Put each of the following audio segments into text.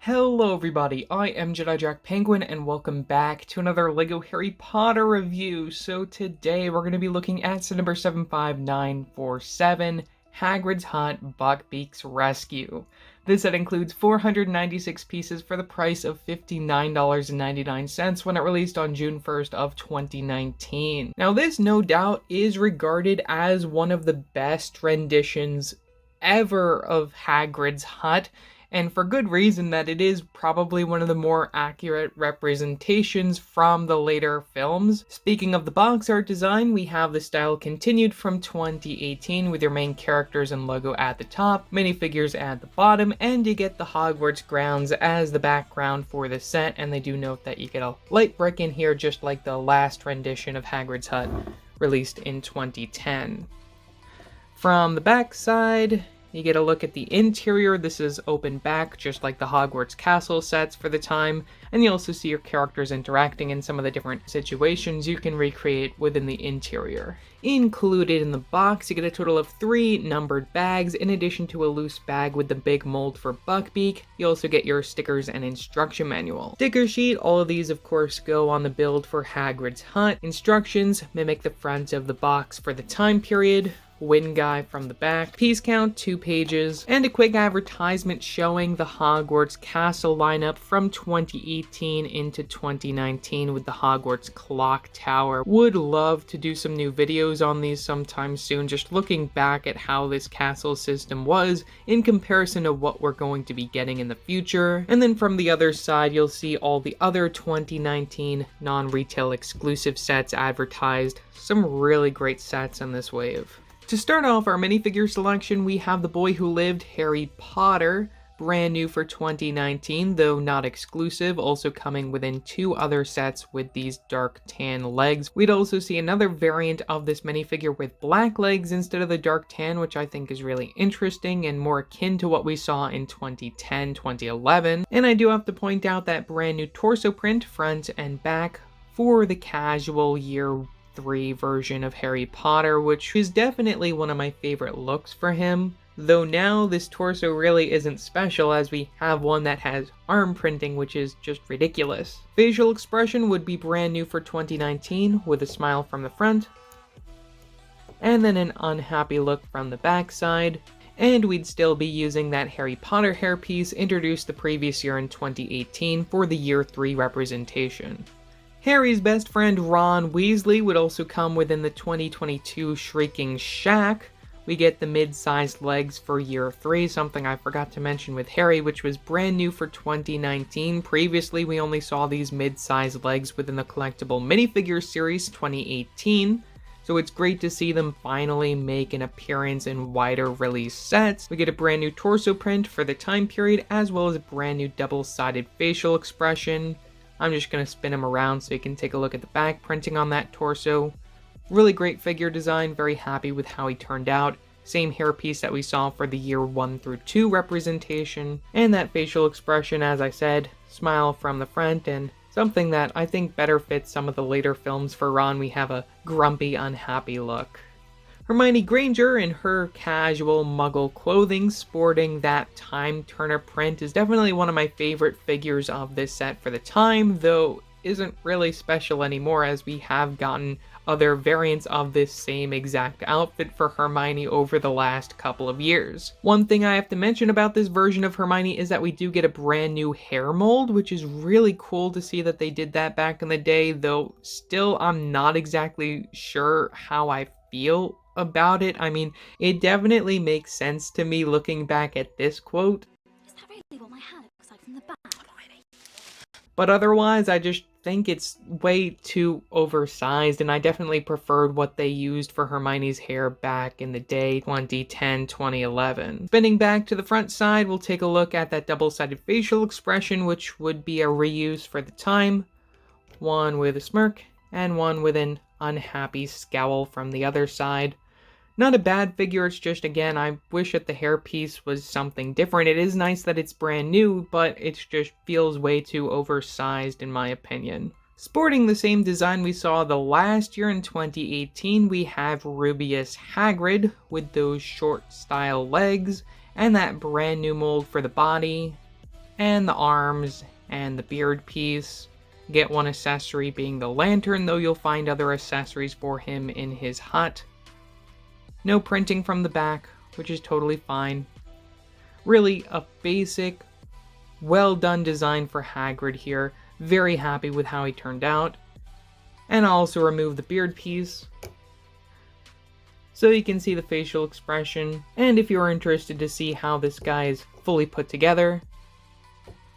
Hello everybody, I am Jedi Jack Penguin and welcome back to another LEGO Harry Potter review. So today we're going to be looking at set number 75947, Hagrid's Hut, Buckbeak's Rescue. This set includes 496 pieces for the price of $59.99 when it released on June 1st of 2019. Now this no doubt is regarded as one of the best renditions ever of Hagrid's Hut. And for good reason, that it is probably one of the more accurate representations from the later films. Speaking of the box art design, we have the style continued from 2018 with your main characters and logo at the top, minifigures at the bottom, and you get the Hogwarts grounds as the background for the set. And they do note that you get a light brick in here just like the last rendition of Hagrid's Hut released in 2010. From the back side, you get a look at the interior. This is open back, just like the Hogwarts Castle sets for the time, and you also see your characters interacting in some of the different situations you can recreate within the interior. Included in the box, you get a total of 3 numbered bags, in addition to a loose bag with the big mold for Buckbeak. You also get your stickers and instruction manual. Sticker sheet, all of these of course go on the build for Hagrid's Hut. Instructions mimic the front of the box for the time period. Win guy from the back, piece count 2 pages, and a quick advertisement showing the Hogwarts Castle lineup from 2018 into 2019 with the Hogwarts Clock Tower. Would love to do some new videos on these sometime soon, just looking back at how this castle system was in comparison to what we're going to be getting in the future. And then from the other side, you'll see all the other 2019 non-retail exclusive sets advertised. Some really great sets on this wave. To start off our minifigure selection, we have The Boy Who Lived, Harry Potter, brand new for 2019, though not exclusive, also coming within 2 other sets with these dark tan legs. We'd also see another variant of this minifigure with black legs instead of the dark tan, which I think is really interesting and more akin to what we saw in 2010, 2011. And I do have to point out that brand new torso print, front and back, for the casual year 3 version of Harry Potter, which is definitely one of my favorite looks for him. Though now this torso really isn't special, as we have one that has arm printing, which is just ridiculous. Facial expression would be brand new for 2019 with a smile from the front, and then an unhappy look from the back side. And we'd still be using that Harry Potter hairpiece introduced the previous year in 2018 for the year 3 representation. Harry's best friend Ron Weasley would also come within the 2022 Shrieking Shack. We get the mid-sized legs for year 3, something I forgot to mention with Harry, which was brand new for 2019. Previously, we only saw these mid-sized legs within the collectible minifigure series 2018. So it's great to see them finally make an appearance in wider release sets. We get a brand new torso print for the time period, as well as a brand new double-sided facial expression. I'm just going to spin him around so you can take a look at the back printing on that torso. Really great figure design, very happy with how he turned out. Same hairpiece that we saw for the year 1 through 2 representation. And that facial expression, as I said, smile from the front, and something that I think better fits some of the later films for Ron. We have a grumpy, unhappy look. Hermione Granger in her casual muggle clothing sporting that Time Turner print is definitely one of my favorite figures of this set for the time, though isn't really special anymore as we have gotten other variants of this same exact outfit for Hermione over the last couple of years. One thing I have to mention about this version of Hermione is that we do get a brand new hair mold, which is really cool to see that they did that back in the day, though still I'm not exactly sure how I feel about it. I mean, it definitely makes sense to me looking back at this quote. Is that really what my hair looks like from the back? But otherwise, I just think it's way too oversized, and I definitely preferred what they used for Hermione's hair back in the day, 2010, 2011. Spinning back to the front side, we'll take a look at that double-sided facial expression, which would be a reuse for the time. One with a smirk, and one with an unhappy scowl from the other side. Not a bad figure, it's just, again, I wish that the hairpiece was something different. It is nice that it's brand new, but it just feels way too oversized in my opinion. Sporting the same design we saw the last year in 2018, we have Rubius Hagrid with those short style legs and that brand new mold for the body. and the arms and the beard piece. Get one accessory being the lantern, though you'll find other accessories for him in his hut. No printing from the back, which is totally fine. Really a basic, well done design for Hagrid here. Very happy with how he turned out. And I'll also remove the beard piece, so you can see the facial expression. And if you're interested to see how this guy is fully put together,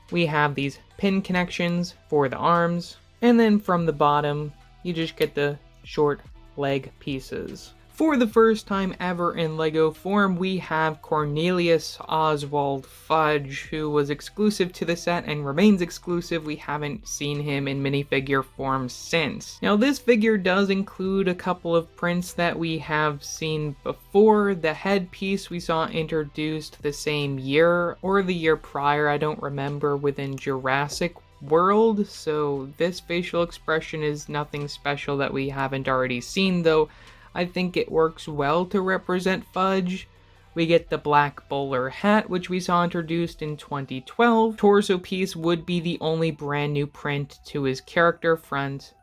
we have these pin connections for the arms. And then from the bottom, you just get the short leg pieces. For the first time ever in LEGO form, we have Cornelius Oswald Fudge, who was exclusive to the set and remains exclusive. We haven't seen him in minifigure form since. Now, this figure does include a couple of prints that we have seen before. The headpiece we saw introduced the same year, or the year prior, I don't remember, within Jurassic World, so this facial expression is nothing special that we haven't already seen, though I think it works well to represent Fudge. We get the black bowler hat, which we saw introduced in 2012. Torso piece would be the only brand new print to his character, front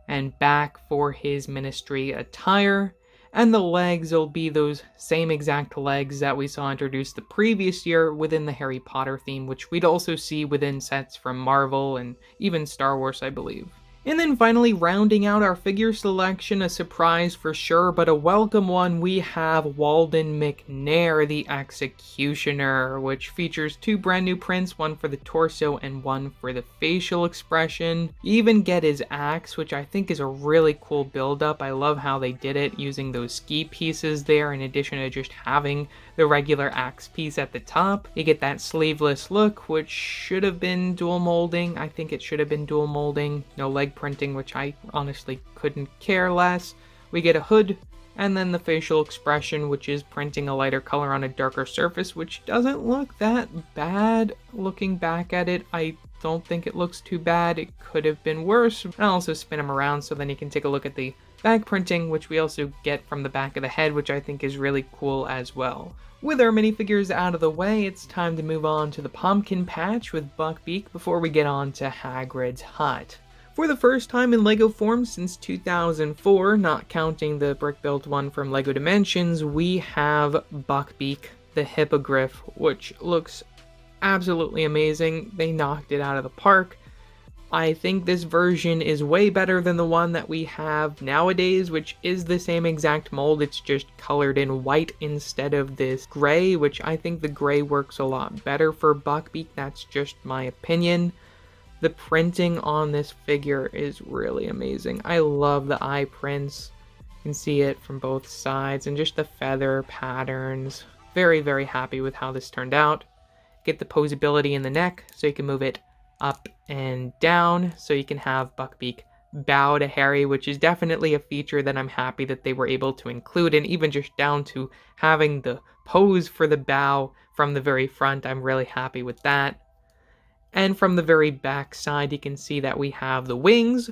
and back for his ministry attire. And the legs will be those same exact legs that we saw introduced the previous year within the Harry Potter theme, which we'd also see within sets from Marvel and even Star Wars, I believe. And then finally, rounding out our figure selection, a surprise for sure, but a welcome one, we have Walden Macnair, the Executioner, which features two brand new prints, one for the torso and one for the facial expression. You even get his axe, which I think is a really cool build-up. I love how they did it, using those ski pieces there in addition to just having the regular axe piece at the top. You get that sleeveless look, which should have been dual molding. I think it should have been dual molding. No leg printing, which I honestly couldn't care less. We get a hood, and then the facial expression, which is printing a lighter color on a darker surface, which doesn't look that bad. Looking back at it, I don't think it looks too bad. It could have been worse. I'll also spin them around so then you can take a look at the back printing, which we also get from the back of the head, which I think is really cool as well. With our minifigures out of the way, it's time to move on to the pumpkin patch with Buckbeak before we get on to Hagrid's hut. For the first time in LEGO form since 2004, not counting the brick-built one from LEGO Dimensions, we have Buckbeak, the hippogriff, which looks absolutely amazing. They knocked it out of the park. I think this version is way better than the one that we have nowadays, which is the same exact mold, it's just colored in white instead of this gray, which I think the gray works a lot better for Buckbeak. That's just my opinion. The printing on this figure is really amazing. I love the eye prints. You can see it from both sides, and just the feather patterns. Very, very happy with how this turned out. Get the posability in the neck, so you can move it up and down, so you can have Buckbeak bow to Harry, which is definitely a feature that I'm happy that they were able to include, and even just down to having the pose for the bow from the very front, I'm really happy with that. And from the very back side, you can see that we have the wings,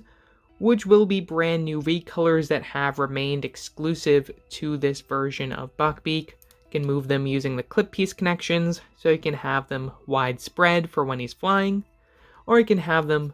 which will be brand new recolors that have remained exclusive to this version of Buckbeak. You can move them using the clip piece connections, so you can have them widespread for when he's flying, or you can have them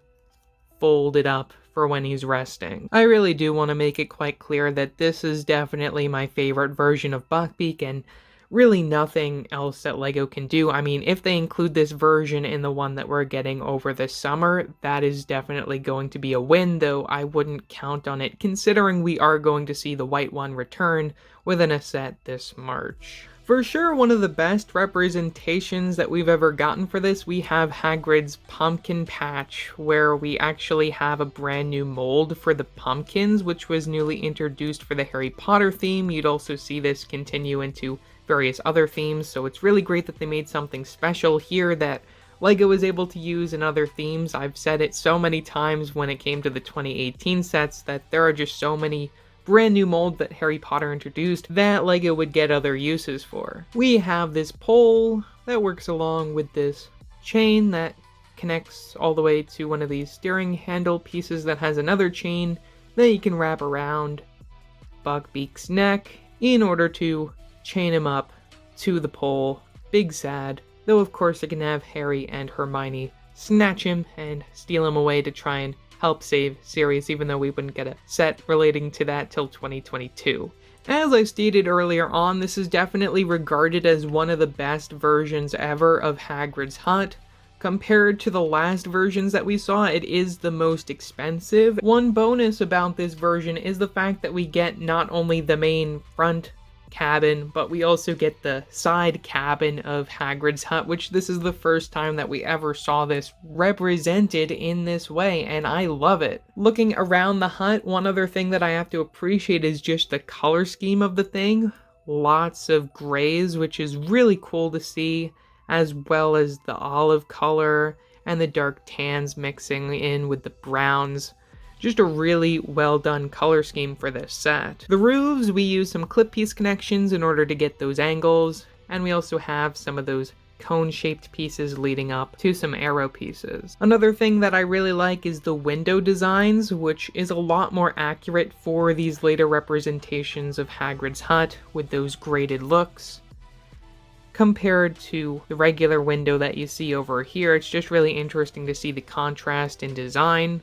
folded up for when he's resting. I really do want to make it quite clear that this is definitely my favorite version of Buckbeak, and really nothing else that LEGO can do. I mean, if they include this version in the one that we're getting over the summer, that is definitely going to be a win, though I wouldn't count on it, considering we are going to see the white one return within a set this March. For sure, one of the best representations that we've ever gotten for this, we have Hagrid's pumpkin patch, where we actually have a brand new mold for the pumpkins, which was newly introduced for the Harry Potter theme. You'd also see this continue into various other themes, so it's really great that they made something special here that LEGO is able to use in other themes. I've said it so many times when it came to the 2018 sets that there are just so many brand new molds that Harry Potter introduced that LEGO would get other uses for. We have this pole that works along with this chain that connects all the way to one of these steering handle pieces that has another chain that you can wrap around Buckbeak's neck in order to chain him up to the pole. Big sad. though of course it can have Harry and Hermione snatch him and steal him away to try and help save Sirius, even though we wouldn't get a set relating to that till 2022. As I stated earlier on, this is definitely regarded as one of the best versions ever of Hagrid's hut. Compared to the last versions that we saw, it is the most expensive. One bonus about this version is the fact that we get not only the main front cabin, but we also get the side cabin of Hagrid's hut, which this is the first time that we ever saw this represented in this way, and I love it. Looking around the hut, one other thing that I have to appreciate is just the color scheme of the thing. Lots of grays, which is really cool to see, as well as the olive color and the dark tans mixing in with the browns. Just a really well done color scheme for this set. The roofs, we use some clip piece connections in order to get those angles, and we also have some of those cone-shaped pieces leading up to some arrow pieces. Another thing that I really like is the window designs, which is a lot more accurate for these later representations of Hagrid's hut with those graded looks. Compared to the regular window that you see over here, it's just really interesting to see the contrast in design.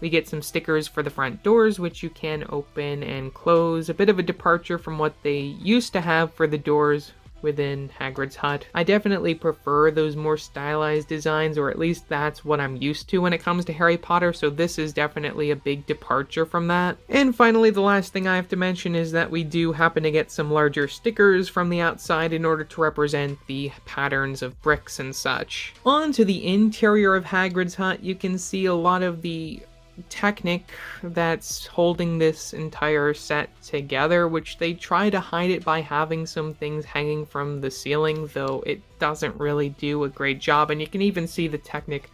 We get some stickers for the front doors, which you can open and close. A bit of a departure from what they used to have for the doors within Hagrid's hut. I definitely prefer those more stylized designs, or at least that's what I'm used to when it comes to Harry Potter, so this is definitely a big departure from that. And finally, the last thing I have to mention is that we do happen to get some larger stickers from the outside in order to represent the patterns of bricks and such. On to the interior of Hagrid's hut, you can see a lot of the Technic that's holding this entire set together, which they try to hide it by having some things hanging from the ceiling, though it doesn't really do a great job, and you can even see the Technic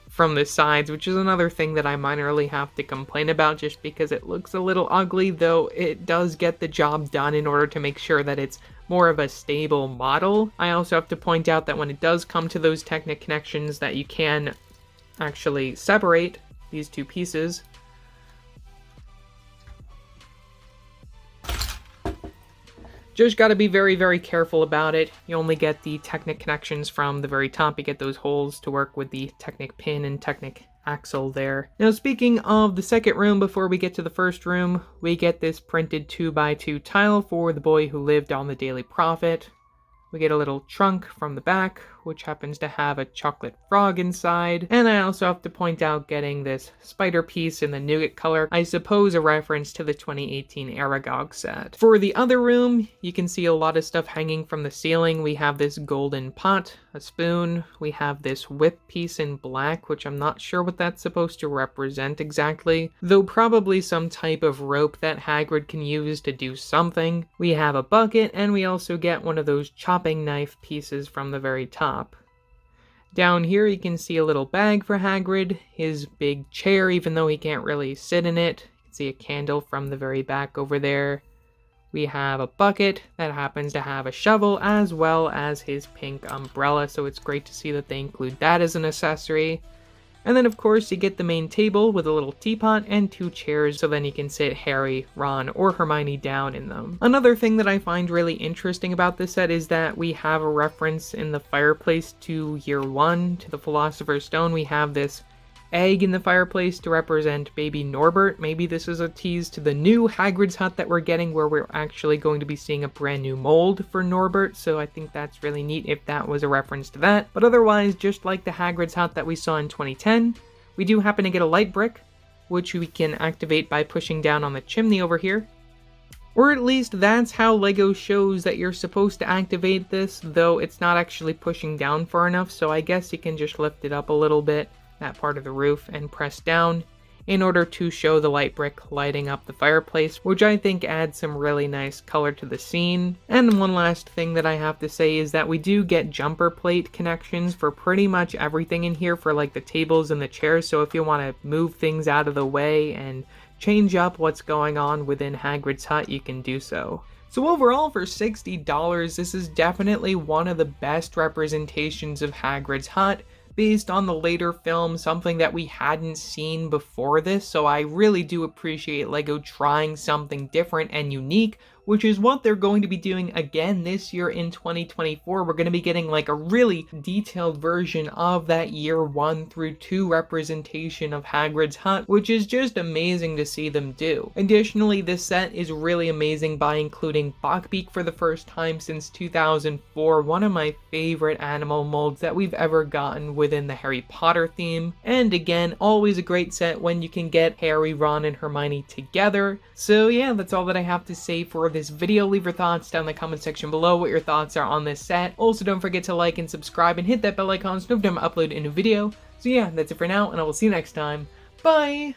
from the sides, which is another thing that I minorly have to complain about just because it looks a little ugly, though it does get the job done in order to make sure that it's more of a stable model. I also have to point out that when it does come to those Technic connections, that you can actually separate these two pieces. Just got to be very, very careful about it. You only get the Technic connections from the very top. You get those holes to work with the Technic pin and Technic axle there. Now, speaking of the second room, before we get to the first room, we get this printed 2x2 tile for the boy who lived on the Daily Prophet. We get a little trunk from the back, which happens to have a chocolate frog inside. And I also have to point out getting this spider piece in the nougat color, I suppose a reference to the 2018 Aragog set. For the other room, you can see a lot of stuff hanging from the ceiling. We have this golden pot, a spoon. We have this whip piece in black, which I'm not sure what that's supposed to represent exactly, though probably some type of rope that Hagrid can use to do something. We have a bucket, and we also get one of those chopping knife pieces from the very top. Down here you can see a little bag for Hagrid, his big chair, even though he can't really sit in it. You can see a candle from the very back over there. We have a bucket that happens to have a shovel, as well as his pink umbrella, so it's great to see that they include that as an accessory. And then of course you get the main table with a little teapot and two chairs, so then you can sit Harry, Ron, or Hermione down in them. Another thing that I find really interesting about this set is that we have a reference in the fireplace to Year 1, to the Philosopher's Stone. We have this egg in the fireplace to represent baby Norbert. Maybe this is a tease to the new Hagrid's hut that we're getting, where we're actually going to be seeing a brand new mold for Norbert, so I think that's really neat if that was a reference to that. But otherwise, just like the Hagrid's hut that we saw in 2010, we do happen to get a light brick, which we can activate by pushing down on the chimney over here. Or at least that's how LEGO shows that you're supposed to activate this, though it's not actually pushing down far enough, so I guess you can just lift it up a little bit, that part of the roof, and press down in order to show the light brick lighting up the fireplace, which I think adds some really nice color to the scene. And one last thing that I have to say is that we do get jumper plate connections for pretty much everything in here, for like the tables and the chairs, so if you want to move things out of the way and change up what's going on within Hagrid's hut, you can do so. So overall, for $60, this is definitely one of the best representations of Hagrid's hut, based on the later film, something that we hadn't seen before this, so I really do appreciate LEGO trying something different and unique which is what they're going to be doing again this year in 2024. We're going to be getting like a really detailed version of that year 1 through 2 representation of Hagrid's hut, which is just amazing to see them do. Additionally, this set is really amazing by including Buckbeak for the first time since 2004, one of my favorite animal molds that we've ever gotten within the Harry Potter theme. And again, always a great set when you can get Harry, Ron, and Hermione together. So yeah, that's all that I have to say for this video. Leave your thoughts down in the comment section below what your thoughts are on this set. Also, don't forget to like and subscribe and hit that bell icon so you know every time I upload a new video. So yeah, that's it for now, and I will see you next time. Bye!